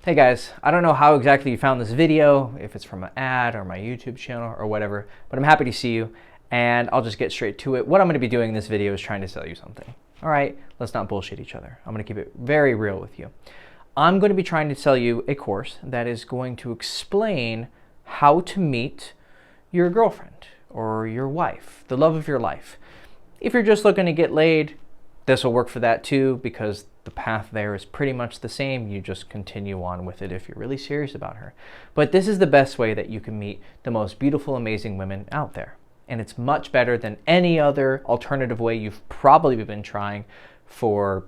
Hey guys, I don't know how exactly you found this video, if it's from an ad or my YouTube channel or whatever, but I'm happy to see you, and I'll just get straight to it. What I'm going to be doing in this video is trying to sell you something. All right, let's not bullshit each other. I'm going to keep it very real with you. I'm going to be trying to sell you a course that is going to explain how to meet your girlfriend or your wife, the love of your life. If you're just looking to get laid, this will work for that too, because the path there is pretty much the same. You just continue on with it if you're really serious about her. But this is the best way that you can meet the most beautiful, amazing women out there. And it's much better than any other alternative way you've probably been trying for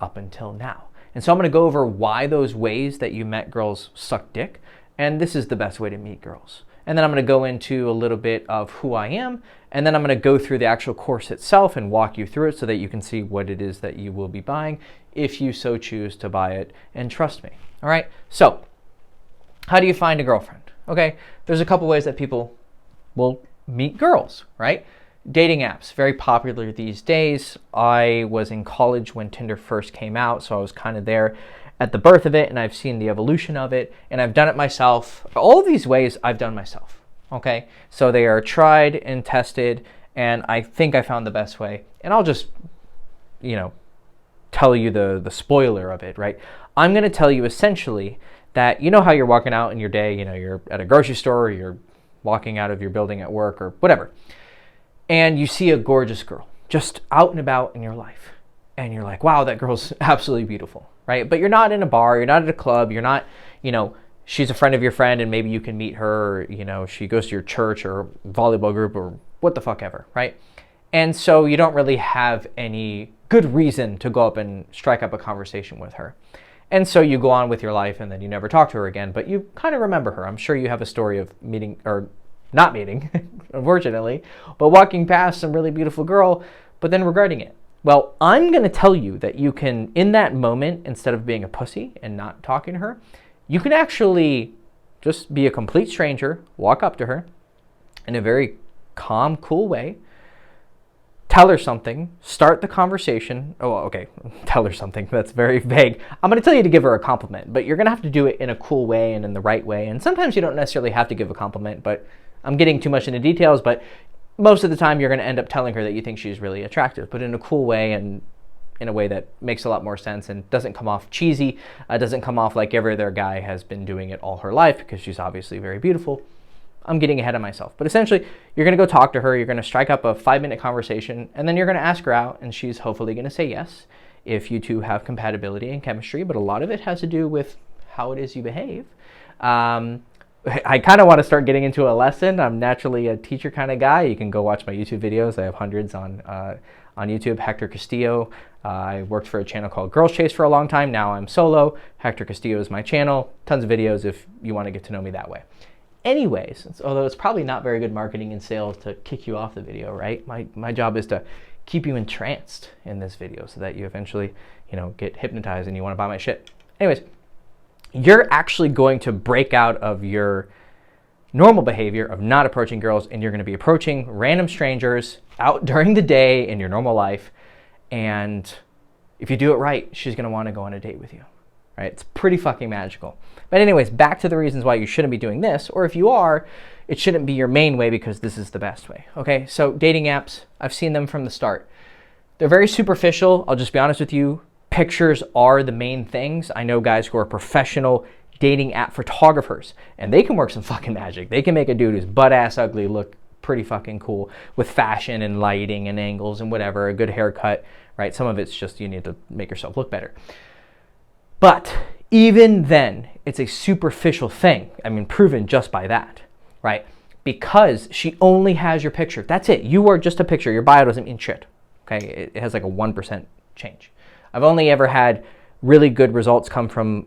up until now. And so I'm going to go over why those ways that you met girls suck dick, and this is the best way to meet girls. And then I'm going to go into a little bit of who I am, and then I'm going to go through the actual course itself and walk you through it so that you can see what it is that you will be buying if you so choose to buy it and trust me. All right, so how do you find a girlfriend? Okay, there's a couple ways that people will meet girls, right? Dating apps, very popular these days. I was in college when Tinder first came out, so I was kind of there at the birth of it, and I've seen the evolution of it, and I've done it myself. All of these ways I've done myself, okay? So they are tried and tested, and I think I found the best way. And I'll just, tell you the spoiler of it, right? I'm going to tell you essentially that, you know how you're walking out in your day, you're at a grocery store, or you're walking out of your building at work or whatever, and you see a gorgeous girl just out and about in your life, and you're like, wow, that girl's absolutely beautiful, right? But you're not in a bar, you're not at a club, you're not, she's a friend of your friend and maybe you can meet her, or, she goes to your church or volleyball group or what the fuck ever, right? And so you don't really have any good reason to go up and strike up a conversation with her. And so you go on with your life and then you never talk to her again, but you kind of remember her. I'm sure you have a story of meeting, or not meeting, unfortunately, but walking past some really beautiful girl, but then regretting it. Well, I'm going to tell you that you can, in that moment, instead of being a pussy and not talking to her, you can actually just be a complete stranger, walk up to her in a very calm, cool way, tell her something, start the conversation. Oh, okay, tell her something. That's very vague. I'm going to tell you to give her a compliment, but you're going to have to do it in a cool way and in the right way. And sometimes you don't necessarily have to give a compliment, but I'm getting too much into details, but most of the time you're going to end up telling her that you think she's really attractive, but in a cool way and in a way that makes a lot more sense and doesn't come off cheesy, doesn't come off like every other guy has been doing it all her life, because she's obviously very beautiful. I'm getting ahead of myself. But essentially, you're going to go talk to her, you're going to strike up a 5-minute conversation, and then you're going to ask her out, and she's hopefully going to say yes if you two have compatibility and chemistry, but a lot of it has to do with how it is you behave. I kind of want to start getting into a lesson. I'm naturally a teacher kind of guy. You can go watch my YouTube videos. I have hundreds on YouTube. Hector Castillo. I worked for a channel called Girls Chase for a long time. Now I'm solo. Hector Castillo is my channel. Tons of videos if you want to get to know me that way. Anyways, although it's probably not very good marketing and sales to kick you off the video, right? My job is to keep you entranced in this video so that you eventually, get hypnotized and you want to buy my shit. Anyways, you're actually going to break out of your normal behavior of not approaching girls, and you're going to be approaching random strangers out during the day in your normal life. And if you do it right, she's going to want to go on a date with you. Right? It's pretty fucking magical. But anyways, back to the reasons why you shouldn't be doing this, or if you are, it shouldn't be your main way because this is the best way. Okay, so dating apps, I've seen them from the start. They're very superficial. I'll just be honest with you. Pictures are the main things. I know guys who are professional dating app photographers, and they can work some fucking magic. They can make a dude who's butt-ass ugly look pretty fucking cool with fashion and lighting and angles and whatever, a good haircut, right? Some of it's just you need to make yourself look better. But even then, it's a superficial thing. I mean, proven just by that, right? Because she only has your picture. That's it. You are just a picture. Your bio doesn't mean shit, okay? It has like a 1% change. I've only ever had really good results come from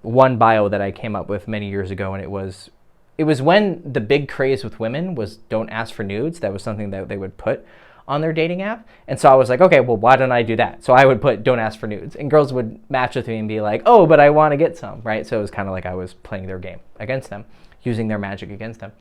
one bio that I came up with many years ago, and it was when the big craze with women was don't ask for nudes. That was something that they would put on their dating app. And so I was like, okay, well, why don't I do that? So I would put don't ask for nudes, and girls would match with me and be like, oh, but I want to get some, right? So it was kind of like I was playing their game against them, using their magic against them.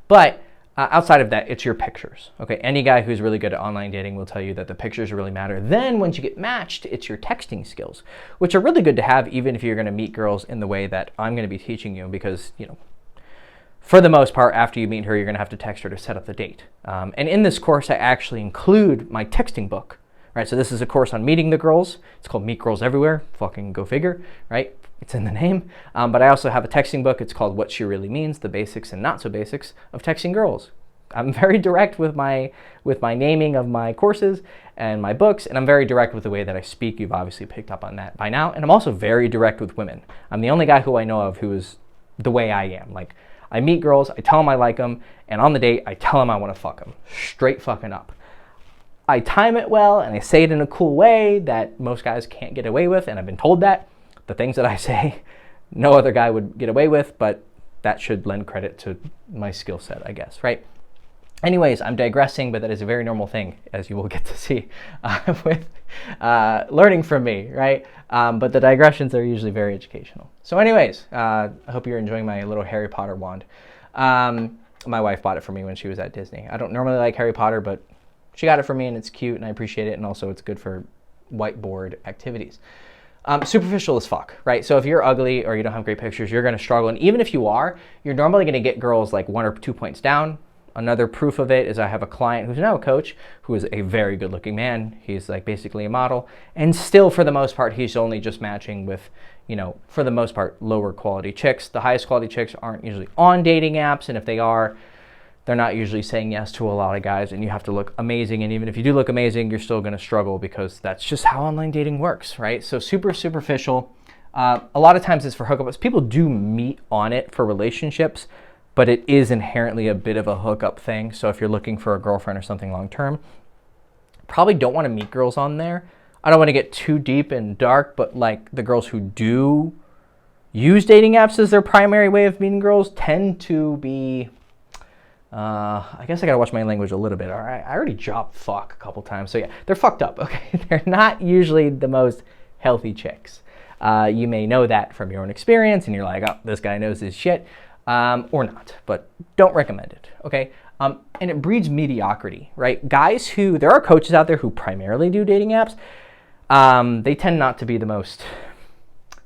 But Outside of that, it's your pictures. Okay, any guy who's really good at online dating will tell you that the pictures really matter. Then once you get matched, it's your texting skills, which are really good to have even if you're going to meet girls in the way that I'm going to be teaching you, because, you know, for the most part, after you meet her, you're going to have to text her to set up the date. And in this course, I actually include my texting book, right? So this is a course on meeting the girls. It's called Meet Girls Everywhere. Fucking go figure, right? It's in the name. But I also have a texting book. It's called What She Really Means, the basics and not so basics of texting girls. I'm very direct with my naming of my courses and my books, and I'm very direct with the way that I speak. You've obviously picked up on that by now. And I'm also very direct with women. I'm the only guy who I know of who is the way I am. Like, I meet girls, I tell them I like them, and on the date, I tell them I want to fuck them. Straight fucking up. I time it well, and I say it in a cool way that most guys can't get away with, and I've been told that. The things that I say, no other guy would get away with, but that should lend credit to my skill set, I guess, right? Anyways, I'm digressing, but that is a very normal thing, as you will get to see with learning from me, right? But the digressions are usually very educational. So anyways, I hope you're enjoying my little Harry Potter wand. My wife bought it for me when she was at Disney. I don't normally like Harry Potter, but she got it for me, and it's cute, and I appreciate it, and also it's good for whiteboard activities. Superficial as fuck, right? So if you're ugly or you don't have great pictures, you're going to struggle. And even if you are, you're normally going to get girls like 1 or 2 points down. Another proof of it is I have a client who's now a coach who is a very good looking man. He's like basically a model. And still, for the most part, he's only just matching with, you know, for the most part, lower quality chicks. The highest quality chicks aren't usually on dating apps. And if they are, they're not usually saying yes to a lot of guys, and you have to look amazing. And even if you do look amazing, you're still going to struggle because that's just how online dating works, right? So super superficial. A lot of times it's for hookups. People do meet on it for relationships, but it is inherently a bit of a hookup thing. So if you're looking for a girlfriend or something long term, probably don't want to meet girls on there. I don't want to get too deep and dark, but like the girls who do use dating apps as their primary way of meeting girls tend to be... I guess I gotta watch my language a little bit. All right, I already dropped fuck a couple times, so yeah, they're fucked up. Okay, they're not usually the most healthy chicks. You may know that from your own experience, and you're like, oh, this guy knows his shit, or not. But don't recommend it. Okay, and it breeds mediocrity, right? Guys who there are coaches out there who primarily do dating apps. They tend not to be the most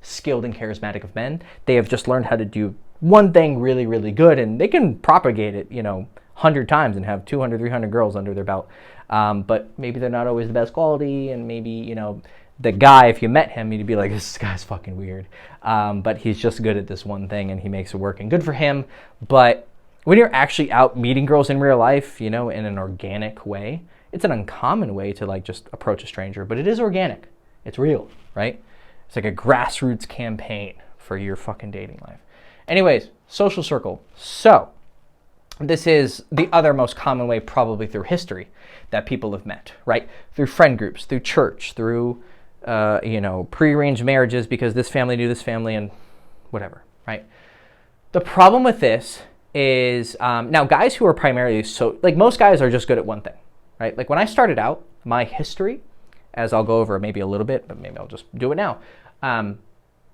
skilled and charismatic of men. They have just learned how to do one thing really, really good, and they can propagate it, 100 times and have 200, 300 girls under their belt. But maybe they're not always the best quality, and maybe, the guy, if you met him, you'd be like, this guy's fucking weird. But he's just good at this one thing, and he makes it work, and good for him. But when you're actually out meeting girls in real life, in an organic way, it's an uncommon way to like just approach a stranger, but it is organic. It's real, right? It's like a grassroots campaign for your fucking dating life. Anyways, social circle. So this is the other most common way, probably through history, that people have met, right? Through friend groups, through church, through, prearranged marriages because this family knew this family and whatever, right? The problem with this is, now guys who are primarily most guys are just good at one thing, right? Like when I started out, my history, as I'll go over maybe a little bit, but maybe I'll just do it now.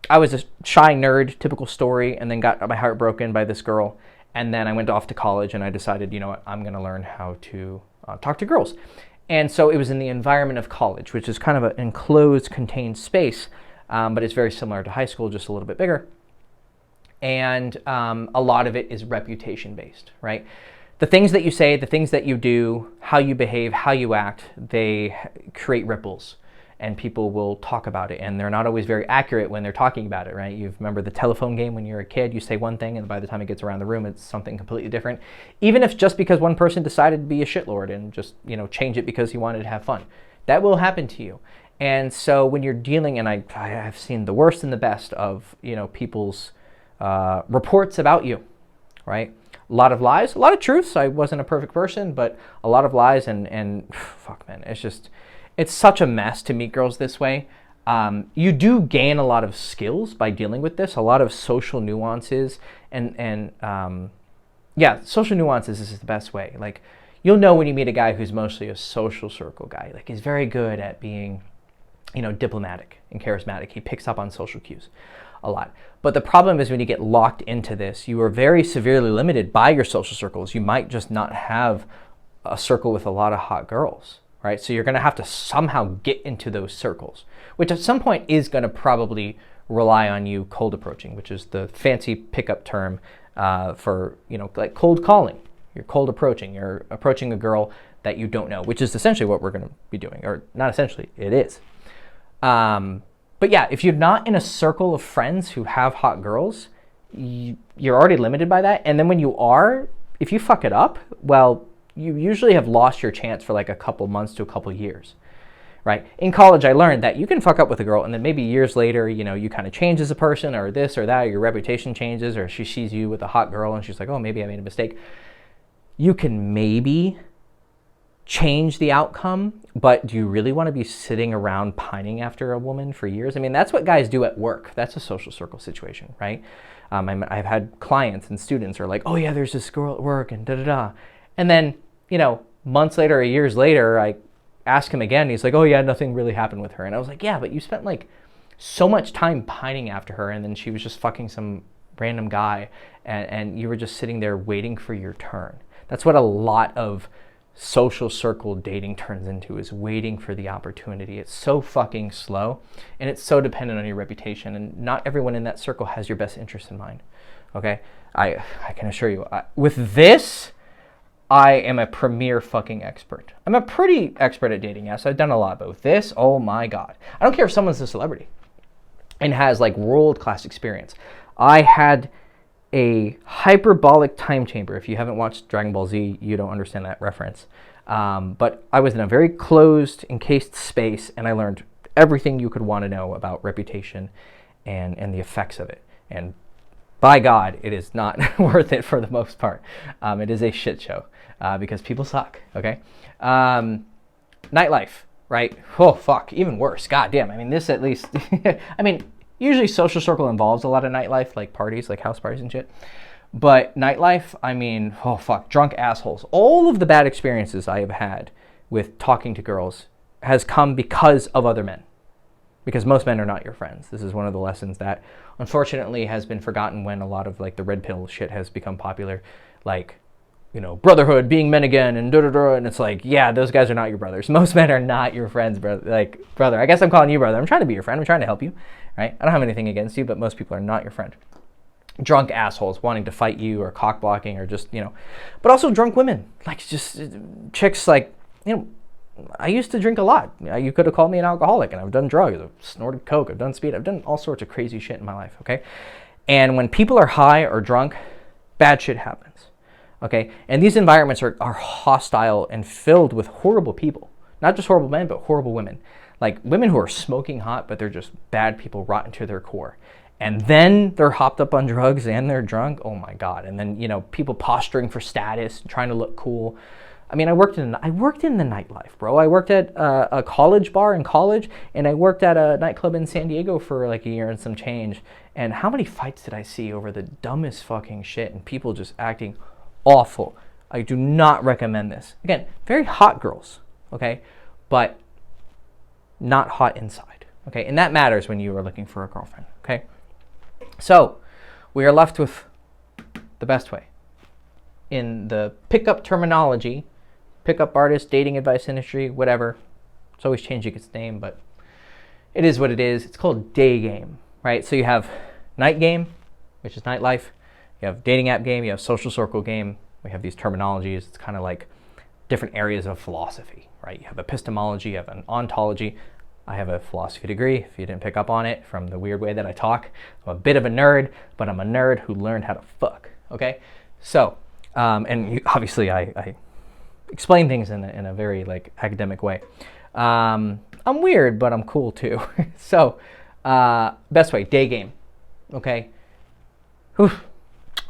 I was a shy nerd, typical story, and then got my heart broken by this girl. And then I went off to college and I decided, you know what, I'm going to learn how to talk to girls. And so it was in the environment of college, which is kind of an enclosed, contained space, but it's very similar to high school, just a little bit bigger. And a lot of it is reputation-based, right? The things that you say, the things that you do, how you behave, how you act, they create ripples. And people will talk about it, and they're not always very accurate when they're talking about it, right? You remember the telephone game when you're a kid, you say one thing, and by the time it gets around the room, it's something completely different. Even if just because one person decided to be a shitlord and just, change it because he wanted to have fun. That will happen to you. And so when you're dealing, and I have seen the worst and the best of, people's reports about you, right? A lot of lies, a lot of truths. I wasn't a perfect person, but a lot of lies, and fuck, man, it's such a mess to meet girls this way. You do gain a lot of skills by dealing with this, a lot of social nuances, and social nuances is the best way. Like, you'll know when you meet a guy who's mostly a social circle guy. Like, he's very good at being, diplomatic and charismatic. He picks up on social cues. a lot. But the problem is when you get locked into this, you are very severely limited by your social circles. You might just not have a circle with a lot of hot girls, right? So you're going to have to somehow get into those circles, which at some point is going to probably rely on you cold approaching, which is the fancy pickup term for, like cold calling. You're cold approaching. You're approaching a girl that you don't know, which is essentially what we're going to be doing. Or not essentially, it is. But yeah, if you're not in a circle of friends who have hot girls, you're already limited by that. And then when you are, if you fuck it up, well, you usually have lost your chance for like a couple months to a couple years, right? In college, I learned that you can fuck up with a girl and then maybe years later, you kind of change as a person or this or that, or your reputation changes, or she sees you with a hot girl and she's like, oh, maybe I made a mistake. You can maybe change the outcome, but do you really want to be sitting around pining after a woman for years? I mean, that's what guys do at work. That's a social circle situation, right? I've had clients and students are like, oh yeah, there's this girl at work and da-da-da. And then, months later or years later, I ask him again, he's like, oh yeah, nothing really happened with her. And I was like, yeah, but you spent like so much time pining after her and then she was just fucking some random guy and you were just sitting there waiting for your turn. That's what a lot of social circle dating turns into, is waiting for the opportunity. It's so fucking slow and it's so dependent on your reputation, and not everyone in that circle has your best interest in mind. Okay, I can assure you, with this, I am a premier fucking expert. I'm a pretty expert at dating, yes, I've done a lot, but with this, oh my god, I don't care if someone's a celebrity and has like world-class experience. I had a hyperbolic time chamber. If you haven't watched Dragon Ball Z, you don't understand that reference. But I was in a very closed, encased space, and I learned everything you could want to know about reputation and the effects of it. And by God, it is not worth it for the most part. It is a shit show because people suck, okay? Nightlife, right? Oh, fuck, even worse. God damn, I mean, this at least, usually social circle involves a lot of nightlife, like parties, like house parties and shit. But nightlife, oh fuck, drunk assholes. All of the bad experiences I have had with talking to girls has come because of other men. Because most men are not your friends. This is one of the lessons that unfortunately has been forgotten when a lot of like the red pill shit has become popular. Like, brotherhood, being men again, and da-da-da, and it's like, yeah, those guys are not your brothers. Most men are not your friends, brother. Like, brother, I guess I'm calling you brother. I'm trying to be your friend. I'm trying to help you, right? I don't have anything against you, but most people are not your friend. Drunk assholes wanting to fight you or cock blocking or just, but also drunk women. Like, just chicks like, I used to drink a lot. You could have called me an alcoholic, and I've done drugs. I've snorted coke. I've done speed. I've done all sorts of crazy shit in my life, okay? And when people are high or drunk, bad shit happens. Okay, and these environments are hostile and filled with horrible people. Not just horrible men, but horrible women. Like women who are smoking hot, but they're just bad people, rotten to their core. And then they're hopped up on drugs and they're drunk. Oh my God. And then, people posturing for status, trying to look cool. I worked in the nightlife, bro. I worked at a college bar in college, and I worked at a nightclub in San Diego for like a year and some change. And how many fights did I see over the dumbest fucking shit and people just acting awful. I do not recommend this. Again, very hot girls, okay? But not hot inside, okay? And that matters when you are looking for a girlfriend, okay? So, we are left with the best way. In the pickup terminology, pickup artist, dating advice industry, whatever. It's always changing its name, but it is what it is. It's called day game, right? So you have night game, which is nightlife. You have dating app game, you have social circle game. We have these terminologies. It's kind of like different areas of philosophy, right? You have epistemology, you have an ontology. I have a philosophy degree, if you didn't pick up on it from the weird way that I talk. I'm a bit of a nerd, but I'm a nerd who learned how to fuck, okay? So, obviously I explain things in a very like academic way. I'm weird, but I'm cool too. So, best way, day game, okay? Whew.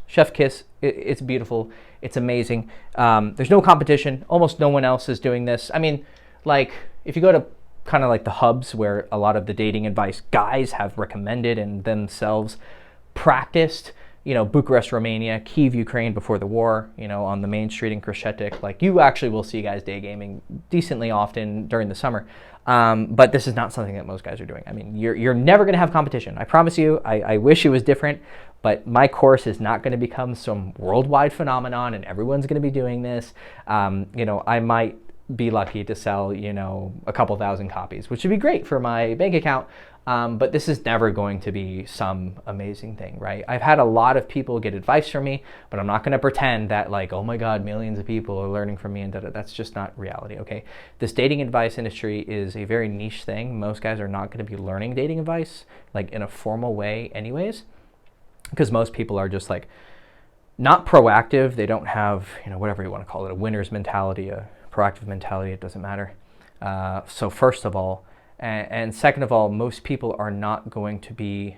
Chef kiss, it's beautiful, it's amazing. There's no competition, almost no one else is doing this. If you go to kind of like the hubs where a lot of the dating advice guys have recommended and themselves practiced, Bucharest, Romania, Kyiv, Ukraine before the war, on the main street in Crescetic. Like, you actually will see guys day gaming decently often during the summer. But this is not something that most guys are doing. I mean, you're never going to have competition. I promise you. I wish it was different, but my course is not going to become some worldwide phenomenon and everyone's going to be doing this. I might be lucky to sell, a couple thousand copies, which would be great for my bank account. But this is never going to be some amazing thing, right? I've had a lot of people get advice from me, but I'm not going to pretend that like, oh my God, millions of people are learning from me and that's just not reality, okay? This dating advice industry is a very niche thing. Most guys are not going to be learning dating advice like in a formal way anyways, because most people are just like not proactive. They don't have, whatever you want to call it, a winner's mentality, a proactive mentality, it doesn't matter. So first of all, and second of all, most people are not going to be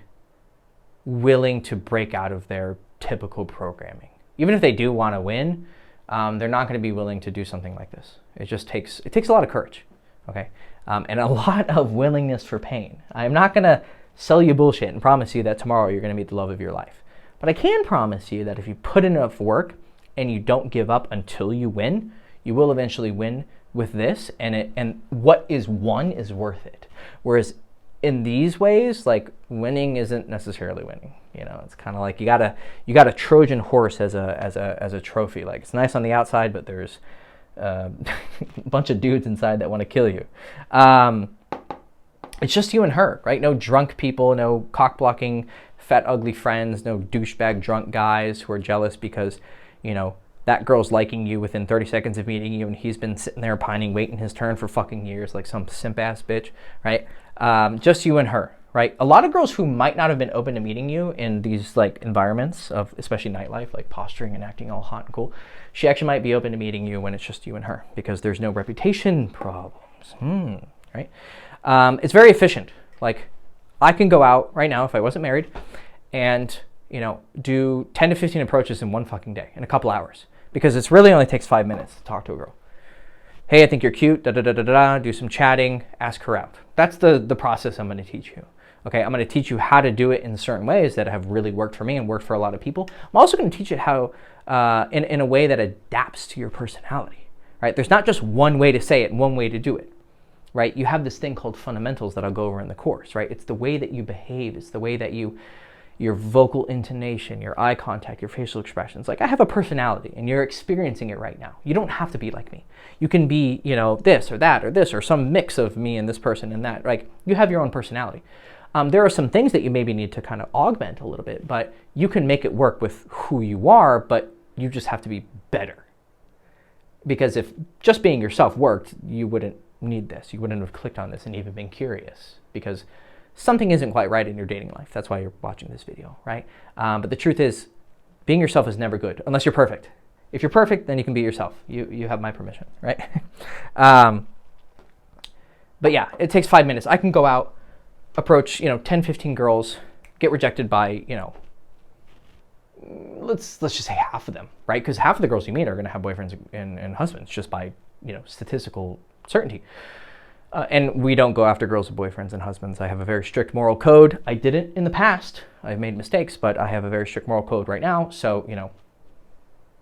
willing to break out of their typical programming. Even if they do want to win, they're not going to be willing to do something like this. It takes a lot of courage, okay? And a lot of willingness for pain. I'm not going to sell you bullshit and promise you that tomorrow you're going to meet the love of your life. But I can promise you that if you put in enough work and you don't give up until you win, you will eventually win with this, and what is won is worth it. Whereas in these ways, like, winning isn't necessarily winning. It's kind of like you got a Trojan horse as a trophy. Like, it's nice on the outside, but there's a bunch of dudes inside that want to kill you. It's just you and her, right? No drunk people, no cock blocking, fat ugly friends, no douchebag drunk guys who are jealous because that girl's liking you within 30 seconds of meeting you and he's been sitting there pining, waiting his turn for fucking years like some simp-ass bitch, right? Just you and her, right? A lot of girls who might not have been open to meeting you in these like environments of especially nightlife, like posturing and acting all hot and cool, she actually might be open to meeting you when it's just you and her because there's no reputation problems, right? It's very efficient. Like, I can go out right now if I wasn't married and, do 10 to 15 approaches in one fucking day, in a couple hours. Because it really only takes 5 minutes to talk to a girl. Hey, I think you're cute, do some chatting, ask her out. That's the process I'm going to teach you. Okay, I'm going to teach you how to do it in certain ways that have really worked for me and worked for a lot of people. I'm also going to teach it how, in a way that adapts to your personality, right? There's not just one way to say it and one way to do it, right? You have this thing called fundamentals that I'll go over in the course, right? It's the way that you behave. It's the way that your vocal intonation, your eye contact, your facial expressions. Like, I have a personality and you're experiencing it right now. You don't have to be like me. You can be, this or that or this or some mix of me and this person and that. Like, you have your own personality. There are some things that you maybe need to kind of augment a little bit, but you can make it work with who you are, but you just have to be better. Because if just being yourself worked, you wouldn't need this. You wouldn't have clicked on this and even been curious because something isn't quite right in your dating life. That's why you're watching this video, right? But the truth is, being yourself is never good, unless you're perfect. If you're perfect, then you can be yourself. You have my permission, right? But yeah, it takes 5 minutes. I can go out, approach, 10, 15 girls, get rejected by, let's just say half of them, right? Because half of the girls you meet are going to have boyfriends and husbands just by, statistical certainty. And we don't go after girls with boyfriends and husbands. I have a very strict moral code. I didn't in the past. I've made mistakes, but I have a very strict moral code right now. So,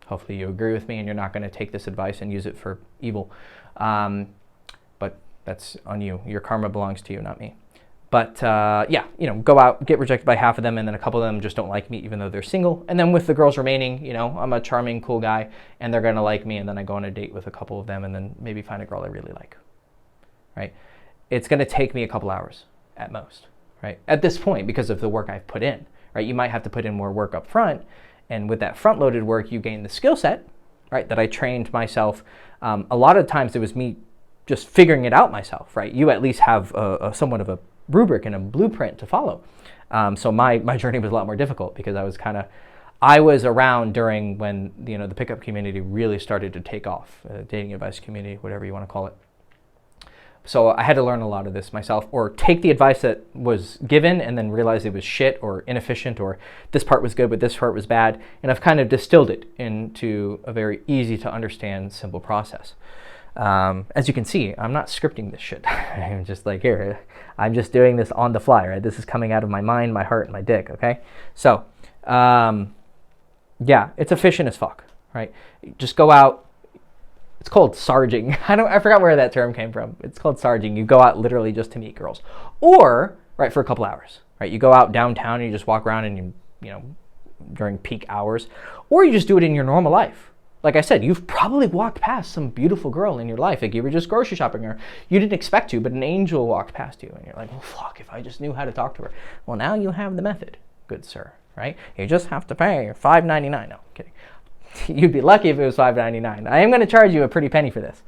hopefully you agree with me and you're not going to take this advice and use it for evil. But that's on you. Your karma belongs to you, not me. But go out, get rejected by half of them, and then a couple of them just don't like me even though they're single. And then with the girls remaining, I'm a charming, cool guy, and they're going to like me, and then I go on a date with a couple of them and then maybe find a girl I really like. Right? It's going to take me a couple hours at most, right? At this point, because of the work I've put in, right? You might have to put in more work up front, and with that front-loaded work, you gain the skill set, right? That I trained myself. A lot of times it was me just figuring it out myself, right? You at least have a somewhat of a rubric and a blueprint to follow. So my journey was a lot more difficult because I was around during when the pickup community really started to take off, dating advice community, whatever you want to call it. So I had to learn a lot of this myself, or take the advice that was given and then realize it was shit or inefficient, or this part was good but this part was bad, and I've kind of distilled it into a very easy to understand, simple process. As you can see, I'm not scripting this shit. I'm just like, here, I'm just doing this on the fly, right? This is coming out of my mind, my heart, and my dick, okay? So, yeah, it's efficient as fuck, right? Just go out. It's called sarging. I forgot where that term came from. It's called sarging. You go out literally just to meet girls. Or, right, for a couple hours, right? You go out downtown and you just walk around and you know, during peak hours. Or you just do it in your normal life. Like I said, you've probably walked past some beautiful girl in your life. Like you were just grocery shopping or you didn't expect to, but an angel walked past you and you're like, well, fuck, if I just knew how to talk to her. Well, now you have the method, good sir, right? You just have to pay $5.99. No, I'm kidding. You'd be lucky if it was $5.99. I am going to charge you a pretty penny for this.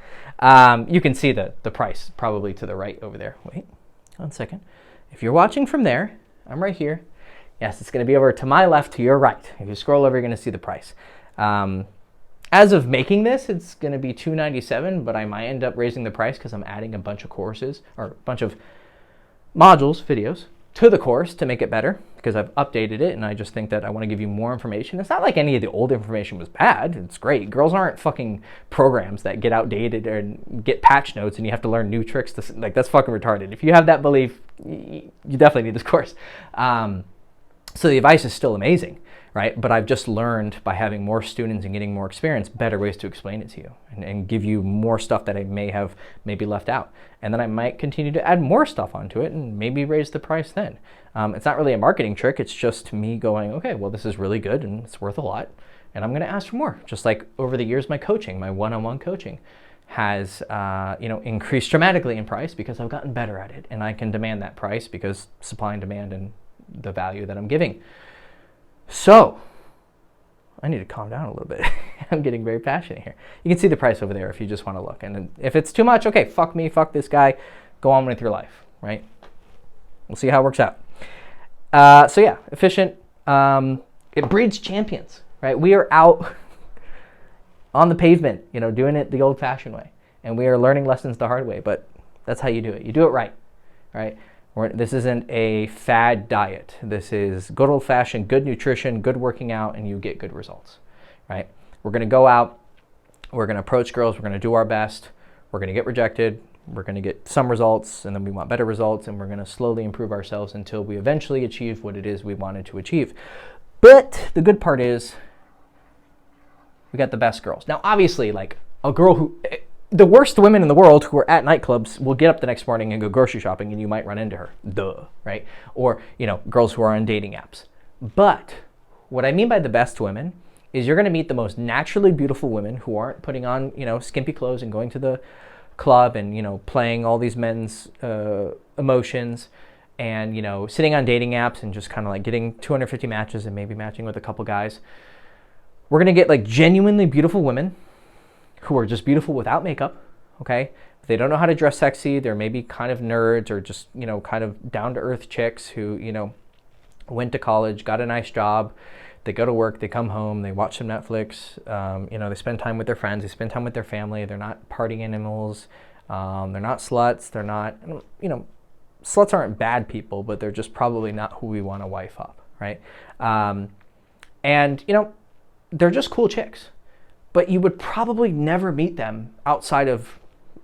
You can see the price probably to the right over there. Wait, 1 second. If you're watching from there, I'm right here. Yes, it's going to be over to my left, to your right. If you scroll over, you're going to see the price. As of making this, it's going to be $297, but I might end up raising the price because I'm adding a bunch of courses or a bunch of modules, videos, to the course to make it better because I've updated it and I just think that I want to give you more information. It's not like any of the old information was bad. It's great. Girls aren't fucking programs that get outdated and get patch notes and you have to learn new tricks. Like, that's fucking retarded. If you have that belief, you definitely need this course. So the advice is still amazing, right? But I've just learned by having more students and getting more experience, better ways to explain it to you and give you more stuff that I may have maybe left out. And then I might continue to add more stuff onto it and maybe raise the price then. It's not really a marketing trick. It's just me going, okay, well, this is really good and it's worth a lot. And I'm going to ask for more. Just like over the years, my coaching, my one-on-one coaching has increased dramatically in price because I've gotten better at it. And I can demand that price because supply and demand and the value that I'm giving. So, I need to calm down a little bit. I'm getting very passionate here. You can see the price over there if you just want to look. And if it's too much, okay, fuck me, fuck this guy. Go on with your life, right? We'll see how it works out. So yeah, efficient. It breeds champions, right? We are out on the pavement, doing it the old-fashioned way. And we are learning lessons the hard way, but that's how you do it. You do it right, right? This isn't a fad diet. This is good old-fashioned, good nutrition, good working out, and you get good results, right? We're going to go out. We're going to approach girls. We're going to do our best. We're going to get rejected. We're going to get some results, and then we want better results, and we're going to slowly improve ourselves until we eventually achieve what it is we wanted to achieve. But the good part is we got the best girls. Now, obviously, like a girl who... The worst women in the world who are at nightclubs will get up the next morning and go grocery shopping and you might run into her. Duh, right? Or, girls who are on dating apps. But what I mean by the best women is you're going to meet the most naturally beautiful women who aren't putting on, skimpy clothes and going to the club and, playing all these men's emotions and, sitting on dating apps and just kind of like getting 250 matches and maybe matching with a couple guys. We're going to get like genuinely beautiful women who are just beautiful without makeup, okay? If they don't know how to dress sexy, they're maybe kind of nerds or just, kind of down-to-earth chicks who, went to college, got a nice job, they go to work, they come home, they watch some Netflix, they spend time with their friends, they spend time with their family, they're not party animals, they're not sluts, they're not, sluts aren't bad people, but they're just probably not who we want to wife up, right? And, they're just cool chicks. But you would probably never meet them outside of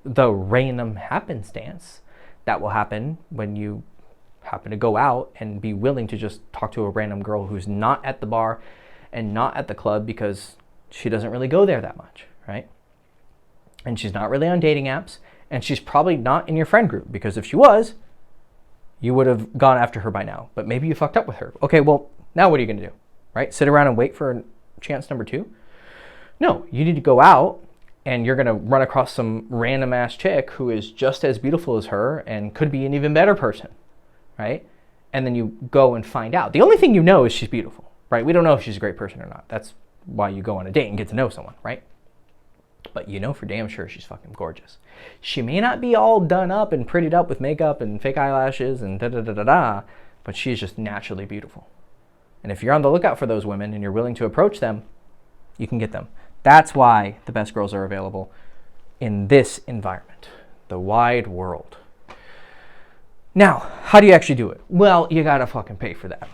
the random happenstance that will happen when you happen to go out and be willing to just talk to a random girl who's not at the bar and not at the club because she doesn't really go there that much, right? And she's not really on dating apps, and she's probably not in your friend group because if she was, you would have gone after her by now. But maybe you fucked up with her. Okay, well, now what are you going to do, right? Sit around and wait for chance number 2? No, you need to go out and you're going to run across some random ass chick who is just as beautiful as her and could be an even better person, right? And then you go and find out. The only thing you know is she's beautiful, right? We don't know if she's a great person or not. That's why you go on a date and get to know someone, right? But you know for damn sure she's fucking gorgeous. She may not be all done up and prettied up with makeup and fake eyelashes and da-da-da-da-da, but she's just naturally beautiful. And if you're on the lookout for those women and you're willing to approach them, you can get them. That's why the best girls are available in this environment, the wide world. Now, how do you actually do it? Well, you gotta fucking pay for that.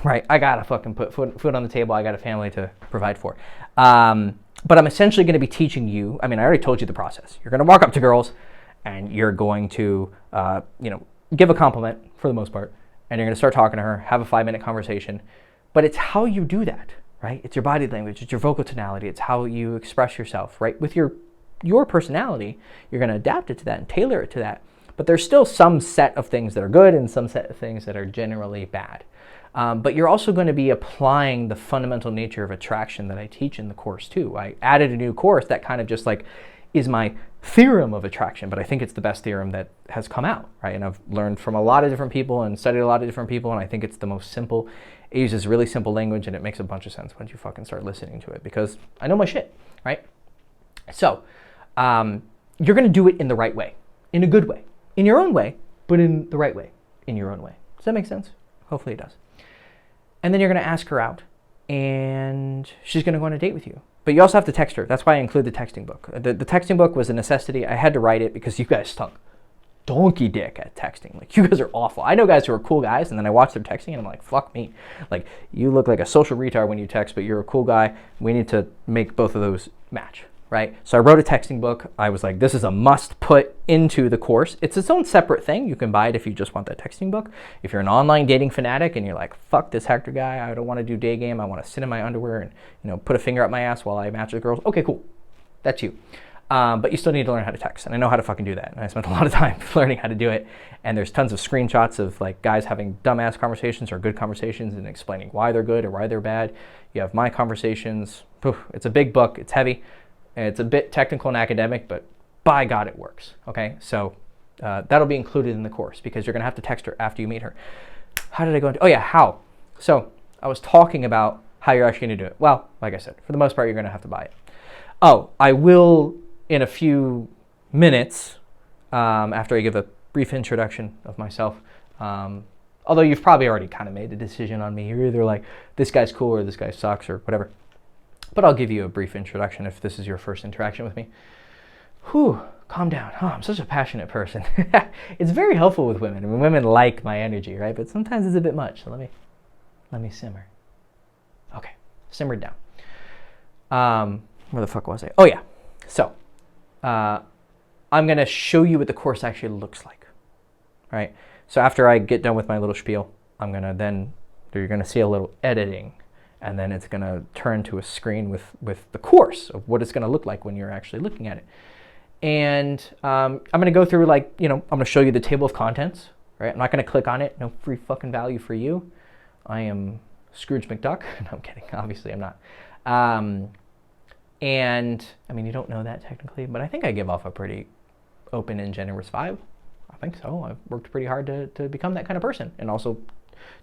right? I gotta fucking put food on the table. I got a family to provide for. But I'm essentially going to be teaching you. I mean, I already told you the process. You're going to walk up to girls, and you're going to, give a compliment for the most part, and you're going to start talking to her, have a 5-minute conversation. But it's how you do that, right? It's your body language, it's your vocal tonality, it's how you express yourself, right? With your personality, you're going to adapt it to that and tailor it to that. But there's still some set of things that are good and some set of things that are generally bad. But you're also going to be applying the fundamental nature of attraction that I teach in the course too. I added a new course that kind of just like is my theorem of attraction, but I think it's the best theorem that has come out, right? And I've learned from a lot of different people and studied a lot of different people, and I think it's the most simple. It uses really simple language, and it makes a bunch of sense once you fucking start listening to it, because I know my shit, right? So you're going to do it in the right way, in a good way, in your own way, but in the right way, in your own way. Does that make sense? Hopefully it does. And then you're going to ask her out, and she's going to go on a date with you. But you also have to text her. That's why I include the texting book. The texting book was a necessity. I had to write it because you guys stunk donkey dick at texting. Like, you guys are awful. I know guys who are cool guys, and then I watch them texting, and I'm like, fuck me. Like, you look like a social retard when you text, but you're a cool guy. We need to make both of those match, right? So I wrote a texting book. I was like, this is a must put into the course. It's its own separate thing. You can buy it if you just want that texting book. If you're an online dating fanatic and you're like, fuck this Hector guy, I don't want to do day game. I want to sit in my underwear and, put a finger up my ass while I match with girls. Okay, cool. That's you. But you still need to learn how to text, and I know how to fucking do that. And I spent a lot of time learning how to do it. And there's tons of screenshots of like guys having dumbass conversations or good conversations and explaining why they're good or why they're bad. You have my conversations. It's a big book. It's heavy. It's a bit technical and academic, but by God, it works. Okay, so that'll be included in the course because you're gonna have to text her after you meet her. How did I go into? Oh yeah, how? So I was talking about how you're actually gonna do it. Well, like I said, for the most part, you're gonna have to buy it. Oh, I will in a few minutes after I give a brief introduction of myself. Although you've probably already kind of made the decision on me. You're either like, this guy's cool or this guy sucks or whatever. But I'll give you a brief introduction if this is your first interaction with me. Whew, calm down. Oh, I'm such a passionate person. It's very helpful with women. I mean, women like my energy, right? But sometimes it's a bit much. So let me simmer. Okay, simmered down. Where the fuck was I? Oh yeah. So I'm gonna show you what the course actually looks like. Right? So after I get done with my little spiel, you're gonna see a little editing. And then it's going to turn to a screen with the course of what it's going to look like when you're actually looking at it. And I'm going to go through I'm going to show you the table of contents, right? I'm not going to click on it. No free fucking value for you. I am Scrooge McDuck. No, I'm kidding. Obviously, I'm not. And I mean, you don't know that technically, but I think I give off a pretty open and generous vibe. I think so. I've worked pretty hard to become that kind of person and also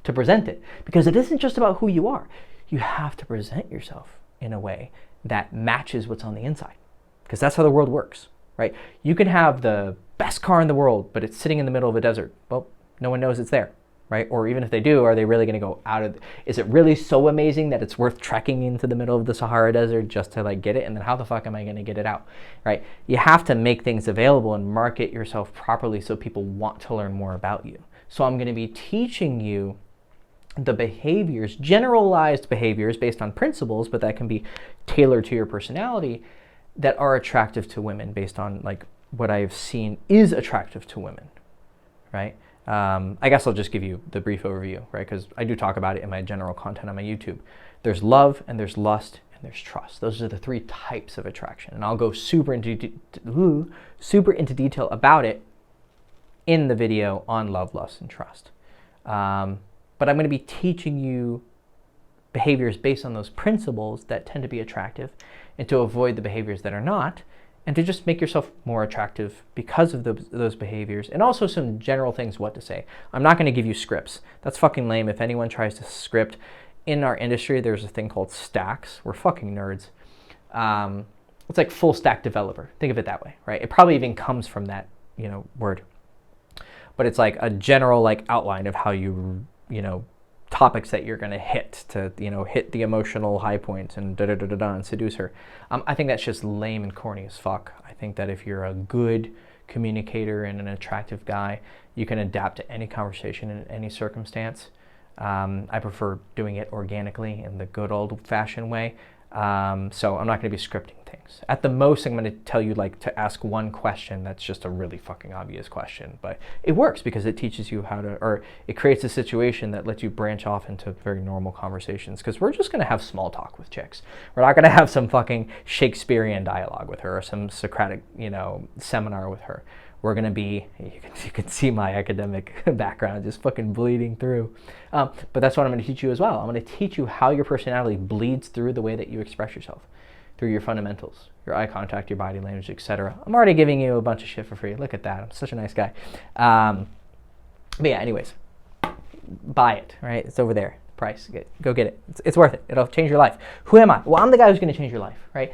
to present it, because it isn't just about who you are. You have to present yourself in a way that matches what's on the inside, because that's how the world works, right? You can have the best car in the world, but it's sitting in the middle of a desert. Well, no one knows it's there, right? Or even if they do, are they really going to go out of? Is it really so amazing that it's worth trekking into the middle of the Sahara Desert just to get it? And then how the fuck am I going to get it out, right? You have to make things available and market yourself properly so people want to learn more about you. So I'm going to be teaching you the behaviors, generalized behaviors based on principles, but that can be tailored to your personality, that are attractive to women based on what I've seen is attractive to women, right? I guess I'll just give you the brief overview, right? Because I do talk about it in my general content on my YouTube. There's love, and there's lust, and there's trust. Those are the 3 types of attraction, and I'll go super into detail about it in the video on love, lust, and trust. But I'm going to be teaching you behaviors based on those principles that tend to be attractive, and to avoid the behaviors that are not, and to just make yourself more attractive because of those behaviors, and also some general things what to say. I'm not going to give you scripts. That's fucking lame. If anyone tries to script, in our industry, there's a thing called stacks. We're fucking nerds. It's like full stack developer. Think of it that way, right? It probably even comes from that, word. But it's like a general outline of how you topics that you're going to hit to, hit the emotional high points and and seduce her. I think that's just lame and corny as fuck. I think that if you're a good communicator and an attractive guy, you can adapt to any conversation in any circumstance. I prefer doing it organically in the good old-fashioned way. So I'm not going to be scripting things. At the most, I'm going to tell you like to ask one question that's just a really fucking obvious question, but it works because it teaches you how to, or it creates a situation that lets you branch off into very normal conversations, because we're just going to have small talk with chicks. We're not going to have some fucking Shakespearean dialogue with her or some Socratic, seminar with her. We're going to be, you can see my academic background just fucking bleeding through. But that's what I'm going to teach you as well. I'm going to teach you how your personality bleeds through the way that you express yourself, through your fundamentals, your eye contact, your body language, etc. I'm already giving you a bunch of shit for free. Look at that. I'm such a nice guy. But yeah, anyways, buy it, right? It's over there. Price. Go get it. It's worth it. It'll change your life. Who am I? Well, I'm the guy who's going to change your life, right?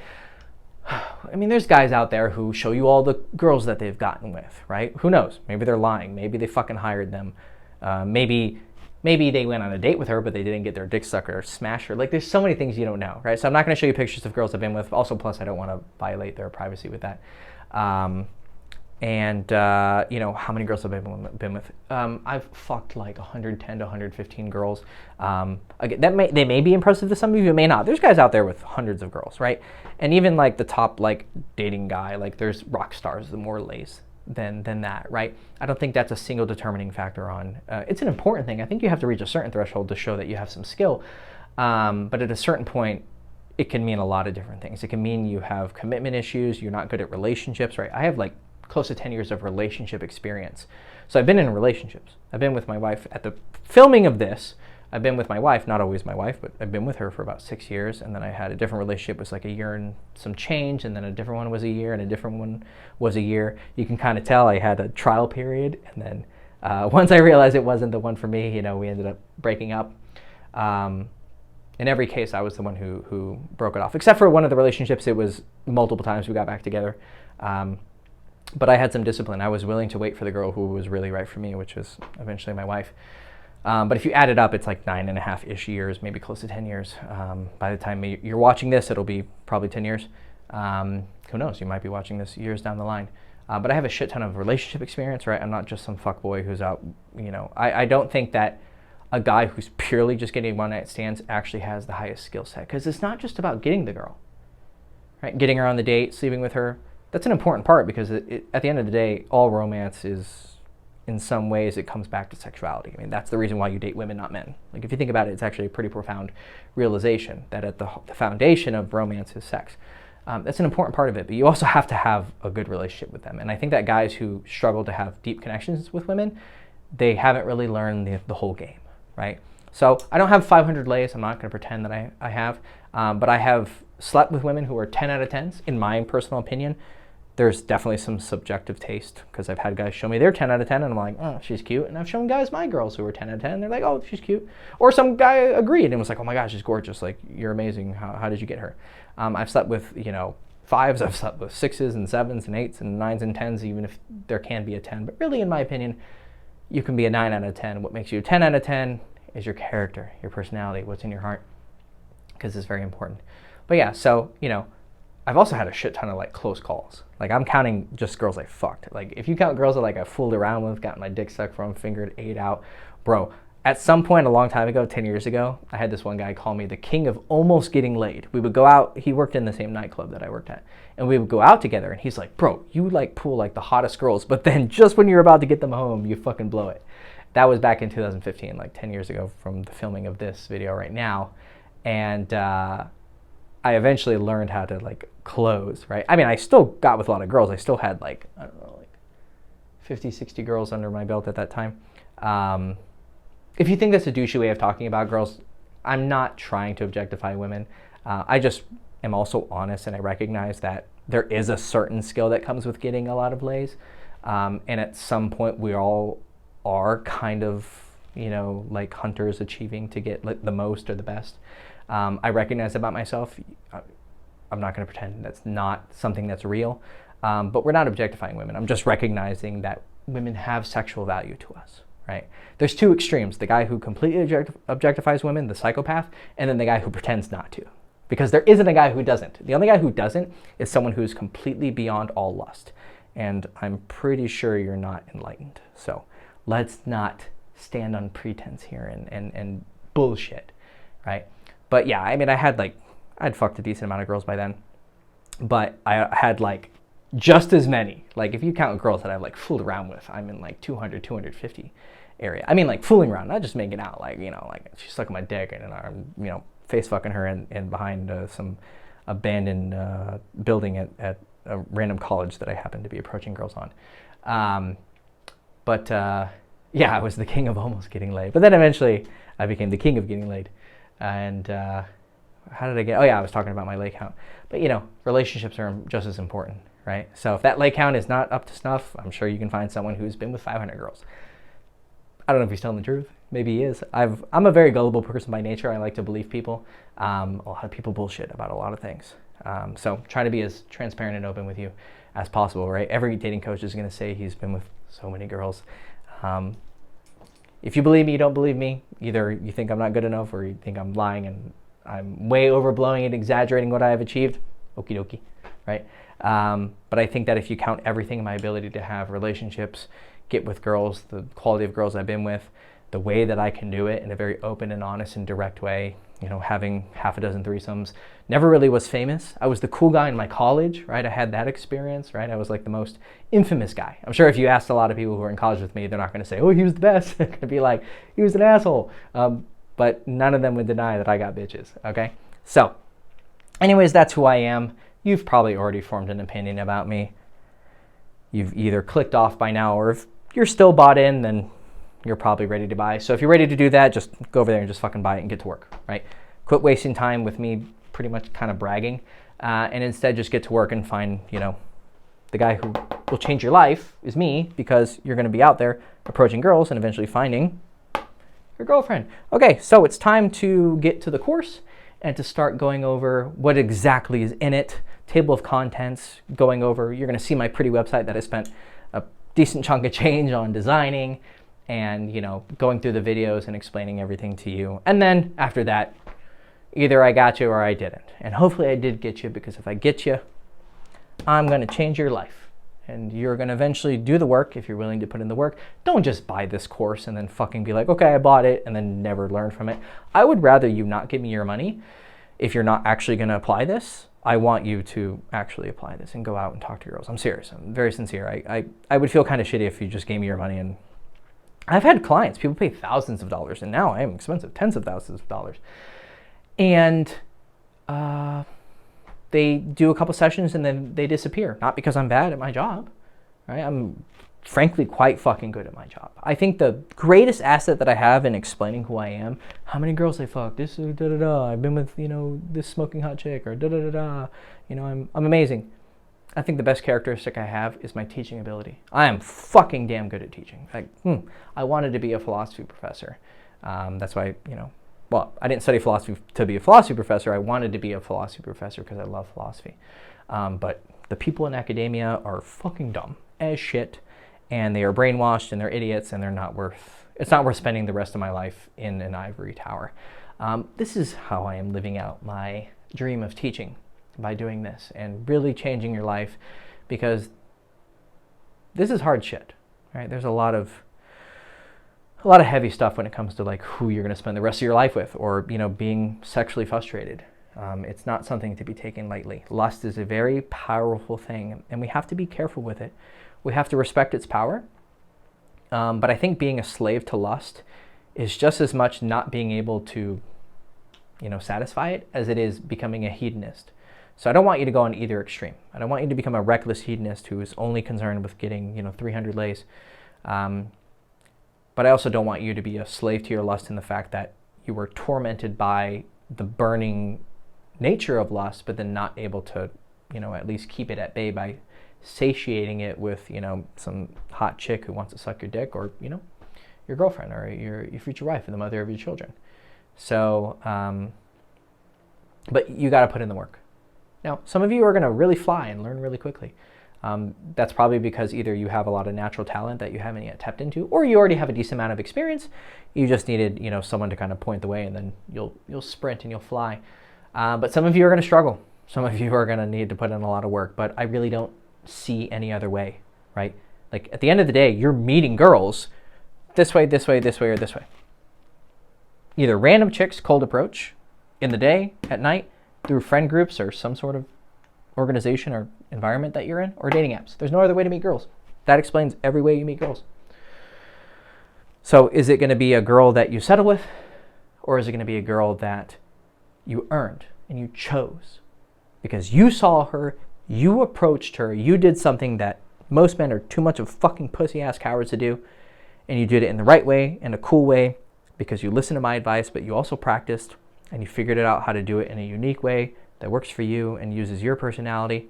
I mean, there's guys out there who show you all the girls that they've gotten with, right? Who knows? Maybe they're lying. Maybe they fucking hired them. Maybe they went on a date with her, but they didn't get their dick sucked or smashed her. Like, there's so many things you don't know, right? So I'm not going to show you pictures of girls I've been with. Also, plus, I don't want to violate their privacy with that. How many girls have I been with? I've fucked like 110 to 115 girls. Again, they may be impressive to some of you, it may not. There's guys out there with hundreds of girls, right? And even like the top like dating guy, like there's rock stars, the more lays than that, right? I don't think that's a single determining factor on. It's an important thing. I think you have to reach a certain threshold to show that you have some skill. But at a certain point, it can mean a lot of different things. It can mean you have commitment issues, you're not good at relationships, right? I have like close to 10 years of relationship experience. So I've been in relationships. I've been with my wife at the filming of this. I've been with my wife, not always my wife, but I've been with her for about 6 years. And then I had a different relationship, was like a year and some change. And then a different one was a year and a different one was a year. You can kind of tell I had a trial period. And then once I realized it wasn't the one for me, we ended up breaking up. In every case, I was the one who broke it off. Except for one of the relationships, it was multiple times we got back together. But I had some discipline. I was willing to wait for the girl who was really right for me, which was eventually my wife. But if you add it up, it's like 9.5-ish years, maybe close to 10 years. By the time you're watching this, it'll be probably 10 years. Who knows? You might be watching this years down the line. But I have a shit ton of relationship experience, right? I'm not just some fuckboy who's out, I don't think that a guy who's purely just getting one-night stands actually has the highest skill set. Because it's not just about getting the girl, right? Getting her on the date, sleeping with her. That's an important part, because at the end of the day, all romance is, in some ways, it comes back to sexuality. I mean, that's the reason why you date women, not men. Like, if you think about it, it's actually a pretty profound realization that at the foundation of romance is sex. That's an important part of it, but you also have to have a good relationship with them. And I think that guys who struggle to have deep connections with women, they haven't really learned the whole game, right? So I don't have 500 lays. I'm not going to pretend that I have. But I have slept with women who are 10 out of 10s, in my personal opinion. There's definitely some subjective taste, because I've had guys show me they're 10 out of 10, and I'm like, oh, she's cute. And I've shown guys my girls who are 10 out of 10, and they're like, oh, she's cute. Or some guy agreed and was like, oh my gosh, she's gorgeous. Like, you're amazing. How did you get her? I've slept with, 5s. I've slept with 6s and 7s and 8s and 9s and 10s, even if there can be a 10. But really, in my opinion, you can be a 9 out of 10. What makes you a 10 out of 10 is your character, your personality, what's in your heart, because it's very important. But yeah, so, I've also had a shit ton of like close calls. Like, I'm counting just girls I fucked. Like, if you count girls that like I fooled around with, got my dick sucked from, fingered, ate out, bro, at some point a long time ago, 10 years ago, I had this one guy call me the king of almost getting laid. We would go out, he worked in the same nightclub that I worked at, and we would go out together, and he's like, bro, you like pull like the hottest girls, but then just when you're about to get them home, you fucking blow it. That was back in 2015, like 10 years ago from the filming of this video right now. And I eventually learned how to like close, right? I mean, I still got with a lot of girls. I still had like, I don't know, like 50, 60 girls under my belt at that time. If you think that's a douchey way of talking about girls, I'm not trying to objectify women. I just am also honest, and I recognize that there is a certain skill that comes with getting a lot of lays. And at some point we all are kind of, like hunters achieving to get the most or the best. I recognize about myself. I'm not going to pretend that's not something that's real, but we're not objectifying women. I'm just recognizing that women have sexual value to us, right? There's two extremes: the guy who completely objectifies women, the psychopath, and then the guy who pretends not to. Because there isn't a guy who doesn't. The only guy who doesn't is someone who's completely beyond all lust. And I'm pretty sure you're not enlightened. So let's not stand on pretense here and bullshit, right? But yeah, I mean, I'd fucked a decent amount of girls by then, but I had like just as many. Like if you count girls that I've like fooled around with, I'm in like 200, 250 area. I mean like fooling around, not just making out, like, you know, like she's sucking my dick and I'm, you know, face fucking her in behind some abandoned building at a random college that I happened to be approaching girls on. Yeah, I was the king of almost getting laid. But then eventually I became the king of getting laid. And how did I get? Oh yeah, I was talking about my lay count. But you know, relationships are just as important, right? So if that lay count is not up to snuff, I'm sure you can find someone who's been with 500 girls. I don't know if he's telling the truth. Maybe he is. I'm a very gullible person by nature. I like to believe people. A lot of people bullshit about a lot of things. So try to be as transparent and open with you as possible, right? Every dating coach is going to say he's been with so many girls. If you believe me, you don't believe me. Either you think I'm not good enough or you think I'm lying and I'm way overblowing and exaggerating what I have achieved. Okie dokie, right? But I think that if you count everything, my ability to have relationships, get with girls, the quality of girls I've been with, the way that I can do it in a very open and honest and direct way, you know, having half a dozen threesomes, never really was famous. I was the cool guy in my college, right? I had that experience, right? I was like the most infamous guy. I'm sure if you asked a lot of people who were in college with me, they're not going to say, oh, he was the best. They're going to be like, he was an asshole. But none of them would deny that I got bitches, okay? So, anyways, that's who I am. You've probably already formed an opinion about me. You've either clicked off by now, or if you're still bought in, then you're probably ready to buy. So if you're ready to do that, just go over there and just fucking buy it and get to work, right? Quit wasting time with me pretty much kind of bragging, and instead just get to work and find, you know, the guy who will change your life is me, because you're going to be out there approaching girls and eventually finding your girlfriend. Okay, so it's time to get to the course and to start going over what exactly is in it, table of contents, going over, you're going to see my pretty website that I spent a decent chunk of change on designing, and, you know, going through the videos and explaining everything to you. And then after that, either I got you or I didn't. And hopefully I did get you, because if I get you, I'm going to change your life. And you're going to eventually do the work if you're willing to put in the work. Don't just buy this course and then fucking be like, okay, I bought it, and then never learn from it. I would rather you not give me your money if you're not actually going to apply this. I want you to actually apply this and go out and talk to girls. I'm serious. I'm very sincere. I would feel kind of shitty if you just gave me your money. And I've had clients, people pay thousands of dollars, and now I am expensive, tens of thousands of dollars. And they do a couple sessions and then they disappear. Not because I'm bad at my job, right? I'm frankly quite fucking good at my job. I think the greatest asset that I have in explaining who I am, how many girls I fucked, this da-da-da, I've been with, you know, this smoking hot chick, or da-da-da-da, you know, I'm amazing. I think the best characteristic I have is my teaching ability. I am fucking damn good at teaching. Like, I wanted to be a philosophy professor. That's why, you know, well, I didn't study philosophy to be a philosophy professor. I wanted to be a philosophy professor because I love philosophy. But the people in academia are fucking dumb as shit, and they are brainwashed, and they're idiots, and it's not worth spending the rest of my life in an ivory tower. This is how I am living out my dream of teaching, by doing this and really changing your life, because this is hard shit, right? There's a lot of heavy stuff when it comes to like who you're going to spend the rest of your life with, or, you know, being sexually frustrated. It's not something to be taken lightly. Lust is a very powerful thing, and we have to be careful with it. We have to respect its power. But I think being a slave to lust is just as much not being able to, you know, satisfy it as it is becoming a hedonist. So I don't want you to go on either extreme. I don't want you to become a reckless hedonist who is only concerned with getting, you know, 300 lays. But I also don't want you to be a slave to your lust in the fact that you were tormented by the burning nature of lust, but then not able to, you know, at least keep it at bay by satiating it with, you know, some hot chick who wants to suck your dick, or, you know, your girlfriend, or your future wife, and the mother of your children. So, but you got to put in the work. Now, some of you are going to really fly and learn really quickly. That's probably because either you have a lot of natural talent that you haven't yet tapped into, or you already have a decent amount of experience. You just needed, you know, someone to kind of point the way, and then you'll sprint and you'll fly. But some of you are going to struggle. Some of you are going to need to put in a lot of work, but I really don't see any other way, right? Like, at the end of the day, you're meeting girls this way, this way, this way, or this way. Either random chicks, cold approach, in the day, at night, through friend groups or some sort of organization or environment that you're in, or dating apps. There's no other way to meet girls. That explains every way you meet girls. So is it going to be a girl that you settle with, or is it going to be a girl that you earned and you chose? Because you saw her, you approached her, you did something that most men are too much of fucking pussy-ass cowards to do, and you did it in the right way, in a cool way, because you listened to my advice, but you also practiced, and you figured it out how to do it in a unique way that works for you and uses your personality,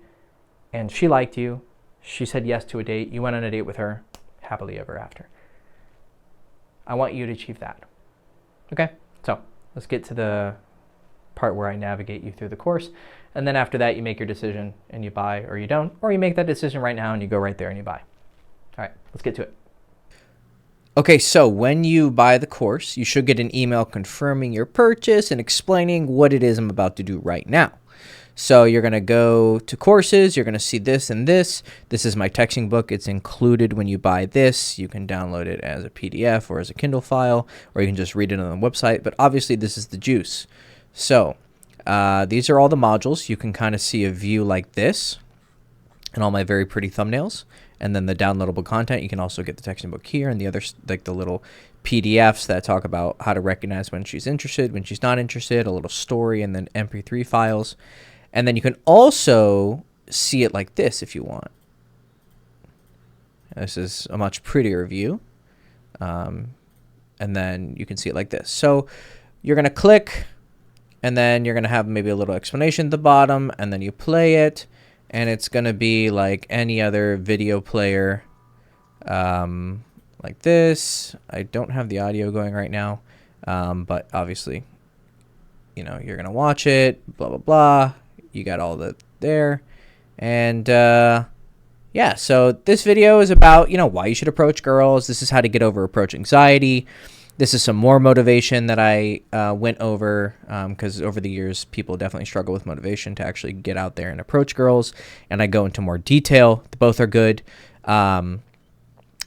and she liked you. She said yes to a date. You went on a date with her. Happily ever after. I want you to achieve that. Okay? So let's get to the part where I navigate you through the course. And then after that, you make your decision and you buy or you don't. Or you make that decision right now and you go right there and you buy. All right, let's get to it. Okay, so when you buy the course, you should get an email confirming your purchase and explaining what it is I'm about to do right now. So you're going to go to courses, you're going to see this and this. This is my texting book. It's included when you buy this. You can download it as a PDF or as a Kindle file, or you can just read it on the website. But obviously this is the juice. So these are all the modules. You can kind of see a view like this and all my very pretty thumbnails. And then the downloadable content, you can also get the texting book here and the other, like the little PDFs that talk about how to recognize when she's interested, when she's not interested, a little story, and then MP3 files. And then you can also see it like this if you want. This is a much prettier view. And then you can see it like this. So you're going to click, and then you're going to have maybe a little explanation at the bottom, and then you play it. And it's going to be like any other video player, like this. I don't have the audio going right now, but obviously, you know, you're going to watch it, blah, blah, blah. You got all that there. And yeah, so this video is about, you know, why you should approach girls. This is how to get over approach anxiety. This is some more motivation that I went over because over the years, people definitely struggle with motivation to actually get out there and approach girls. And I go into more detail. Both are good.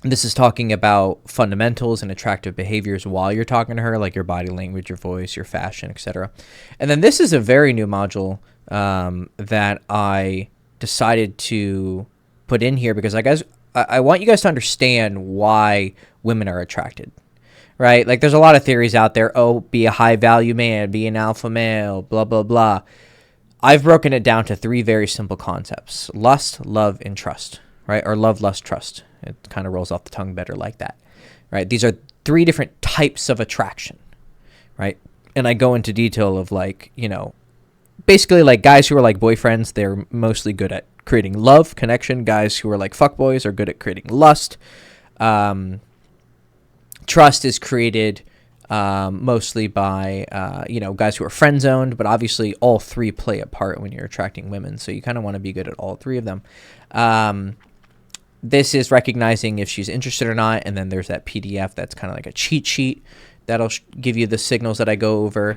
This is talking about fundamentals and attractive behaviors while you're talking to her, like your body language, your voice, your fashion, etc. And then this is a very new module that I decided to put in here because I want you guys to understand why women are attracted. Right? Like there's a lot of theories out there. Oh, be a high value man, be an alpha male, blah, blah, blah. I've broken it down to 3 very simple concepts: lust, love, and trust, right? Or love, lust, trust. It kind of rolls off the tongue better like that, right? These are 3 different types of attraction, right? And I go into detail of like, you know, basically like guys who are like boyfriends, they're mostly good at creating love, connection. Guys who are like fuckboys are good at creating lust. Trust is created mostly by, you know, guys who are friend zoned, but obviously all 3 play a part when you're attracting women. So you kind of want to be good at all 3 of them. This is recognizing if she's interested or not. And then there's that PDF that's kind of like a cheat sheet that'll give you the signals that I go over.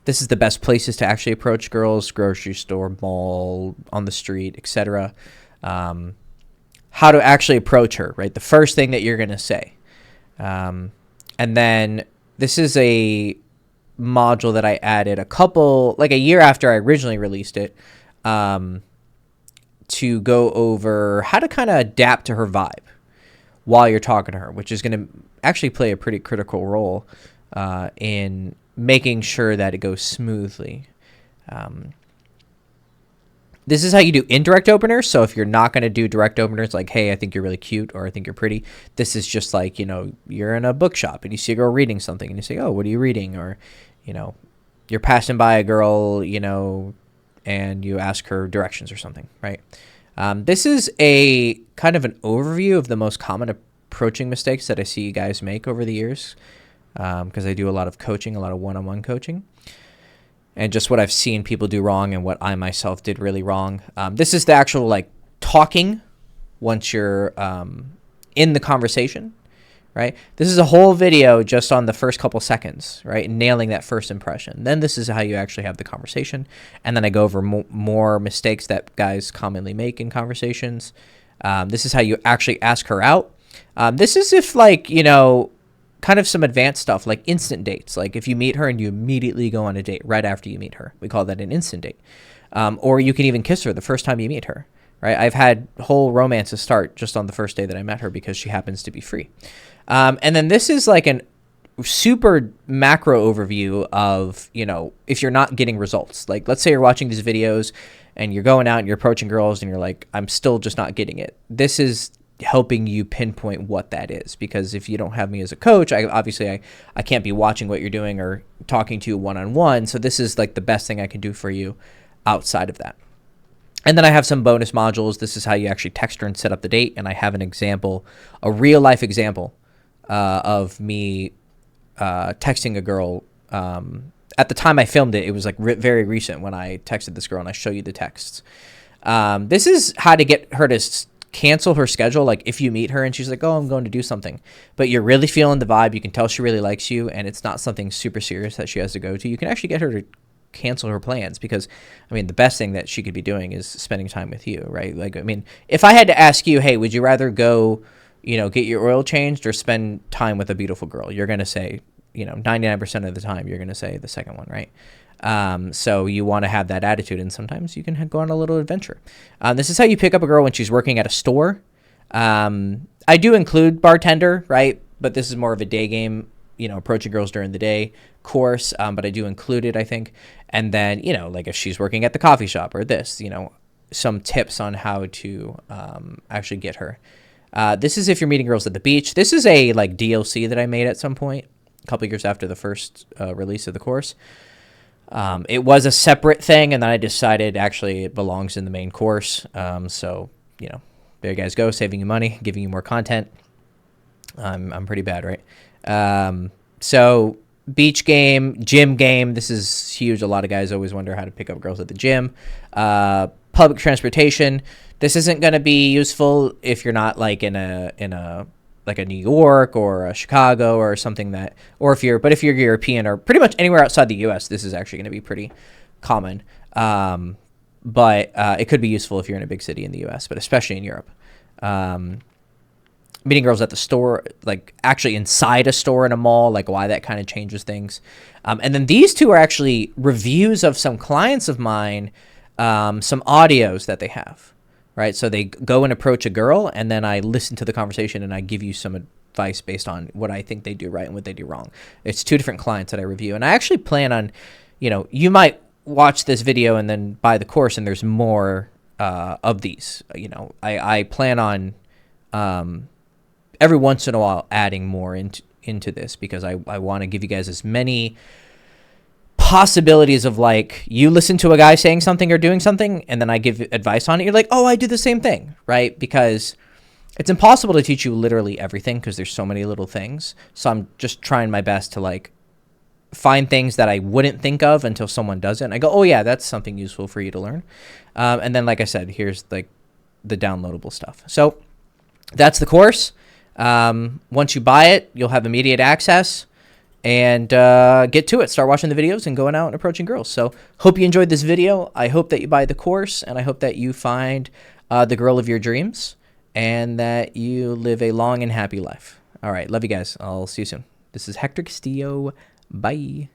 This is the best places to actually approach girls: grocery store, mall, on the street, etc. How to actually approach her, right? The first thing that you're going to say. And then this is a module that I added like a year after I originally released it, to go over how to kind of adapt to her vibe while you're talking to her, which is going to actually play a pretty critical role, in making sure that it goes smoothly. This is how you do indirect openers. So if you're not going to do direct openers like, hey, I think you're really cute, or I think you're pretty, this is just like, you know, you're in a bookshop and you see a girl reading something and you say, oh, what are you reading? Or, you know, you're passing by a girl, you know, and you ask her directions or something, right? This is a kind of an overview of the most common approaching mistakes that I see you guys make over the years, because I do a lot of coaching, a lot of one-on-one coaching. And just what I've seen people do wrong and what I myself did really wrong. This is the actual like talking once you're in the conversation, right? This is a whole video just on the first couple seconds, right? Nailing that first impression. Then this is how you actually have the conversation. And then I go over more mistakes that guys commonly make in conversations. This is how you actually ask her out. This is if like, you know, kind of some advanced stuff like instant dates. Like if you meet her and you immediately go on a date right after you meet her, we call that an instant date. Or you can even kiss her the first time you meet her, right? I've had whole romances start just on the first day that I met her because she happens to be free. And then this is like an super macro overview of, you know, if you're not getting results. Like let's say you're watching these videos and you're going out and you're approaching girls and you're like, I'm still just not getting it. This is helping you pinpoint what that is, because if you don't have me as a coach, I can't be watching what you're doing or talking to you one-on-one. So this is like the best thing I can do for you outside of that. And then I have some bonus modules. This is how you actually text her and set up the date. And I have an example, a real life example of me texting a girl. At the time I filmed it, it was like very recent when I texted this girl, and I show you the texts. This is how to get her to cancel her schedule. Like if you meet her and she's like, oh, I'm going to do something, but you're really feeling the vibe, you can tell she really likes you, and it's not something super serious that she has to go to, you can actually get her to cancel her plans. Because I mean, the best thing that she could be doing is spending time with you, right? Like, I mean, if I had to ask you, hey, would you rather go, you know, get your oil changed or spend time with a beautiful girl? You're going to say, you know, 99% of the time, you're going to say the second one, right? So you want to have that attitude, and sometimes you can go on a little adventure. This is how you pick up a girl when she's working at a store. I do include bartender, right? But this is more of a day game, you know, approaching girls during the day course. But I do include it, I think. And then, you know, like if she's working at the coffee shop or this, you know, some tips on how to actually get her. This is if you're meeting girls at the beach. This is a like DLC that I made at some point, a couple years after the first release of the course. It was a separate thing, and then I decided actually it belongs in the main course. So, you know, there you guys go, saving you money, giving you more content. I'm pretty bad, right? So beach game, gym game. This is huge. A lot of guys always wonder how to pick up girls at the gym. Public transportation. This isn't going to be useful if you're not like in a like a New York or a Chicago or something that, or if you're European or pretty much anywhere outside the U.S., this is actually going to be pretty common. But it could be useful if you're in a big city in the U.S., but especially in Europe. Meeting girls at the store, like actually inside a store in a mall, like why that kind of changes things. And then these two are actually reviews of some clients of mine, some audios that they have. Right, so they go and approach a girl, and then I listen to the conversation, and I give you some advice based on what I think they do right and what they do wrong. It's two different clients that I review, and I actually plan on, you know, you might watch this video and then buy the course, and there's more of these. You know, I plan on every once in a while adding more into this, because I want to give you guys as many possibilities of like, you listen to a guy saying something or doing something, and then I give advice on it. You're like, oh, I do the same thing, right? Because it's impossible to teach you literally everything because there's so many little things. So I'm just trying my best to like find things that I wouldn't think of until someone does it. And I go, oh yeah, that's something useful for you to learn. And then, like I said, here's like the downloadable stuff. So that's the course. Once you buy it, you'll have immediate access. And get to it. Start watching the videos and going out and approaching girls. So hope you enjoyed this video. I hope that you buy the course, and I hope that you find the girl of your dreams, and that you live a long and happy life. All right. Love you guys. I'll see you soon. This is Hector Castillo. Bye.